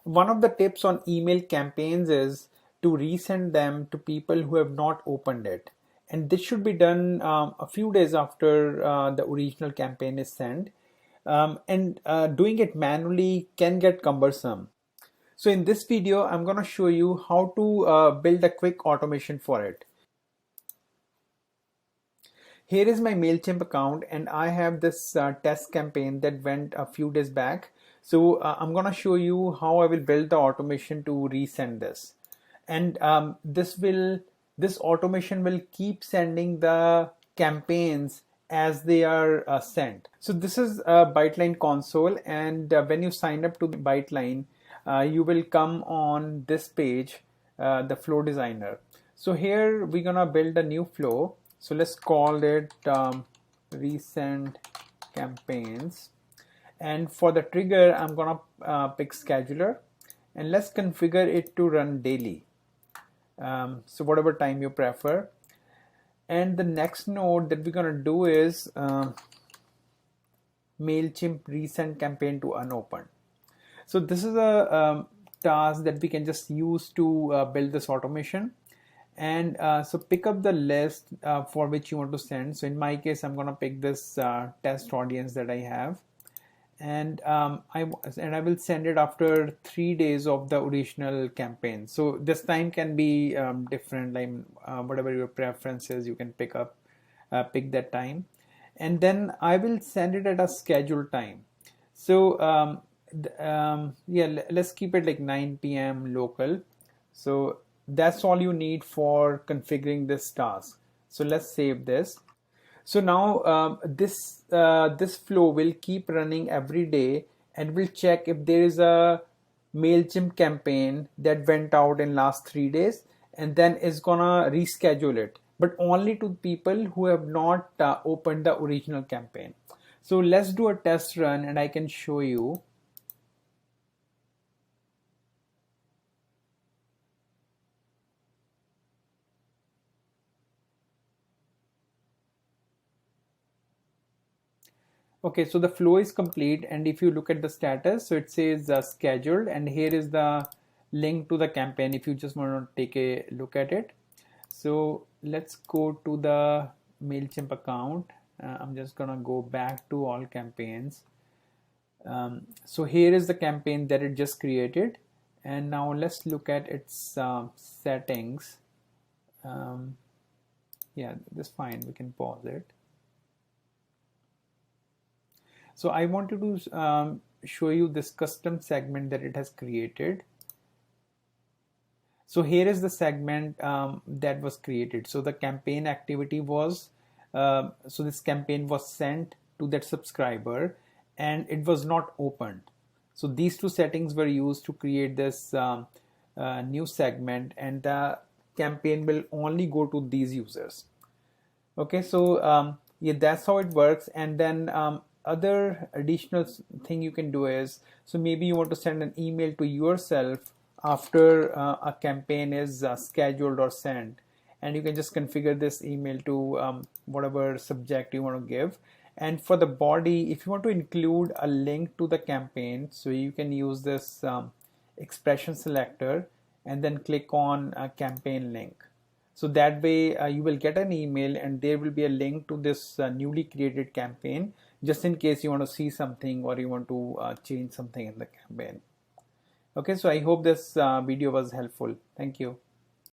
One of the tips on email campaigns is to resend them to people who have not opened it. And this should be done a few days after the original campaign is sent. And doing it manually can get cumbersome. So in this video, I'm going to show you how to build a quick automation for it. Here is my Mailchimp account, and I have this test campaign that went a few days back. So I'm going to show you how I will build the automation to resend this. And this automation will keep sending the campaigns as they are sent. So this is a Byteline console, and when you sign up to Byteline, you will come on this page, the flow designer. So here we're gonna build a new flow. So let's call it resend campaigns. And for the trigger, I'm gonna pick scheduler, and let's configure it to run daily. So whatever time you prefer. And the next node that we're gonna do is Mailchimp resend campaign to unopened. So this is a task that we can just use to build this automation. And so pick up the list for which you want to send. So in my case, I'm going to pick this test audience that I have, and I will send it after 3 days of the original campaign. So this time can be different, like whatever your preference is, you can pick that time, and then I will send it at a scheduled time. So yeah, let's keep it like 9 p.m. local. So that's all you need for configuring this task. So let's save this. So now this flow will keep running every day, and we'll check if there is a Mailchimp campaign that went out in last 3 days, and then it's gonna reschedule it, but only to people who have not opened the original campaign. So let's do a test run, and I can show you. Okay, so the flow is complete, and if you look at the status, so it says scheduled, and here is the link to the campaign if you just want to take a look at it. So let's go to the Mailchimp account. I'm just gonna go back to all campaigns. So here is the campaign that it just created, and now let's look at its settings. Yeah, that's fine, we can pause it. So I wanted to show you this custom segment that it has created. So here is the segment that was created. So the campaign activity was, so this campaign was sent to that subscriber, and it was not opened. So these two settings were used to create this new segment, and the campaign will only go to these users. Okay, so yeah, that's how it works. And then other additional thing you can do is, so maybe you want to send an email to yourself after a campaign is scheduled or sent, and you can just configure this email to whatever subject you want to give. And for the body, if you want to include a link to the campaign, so you can use this expression selector and then click on a campaign link. So that way you will get an email, and there will be a link to this newly created campaign, just in case you want to see something or you want to change something in the campaign. Okay, so I hope this video was helpful. Thank you.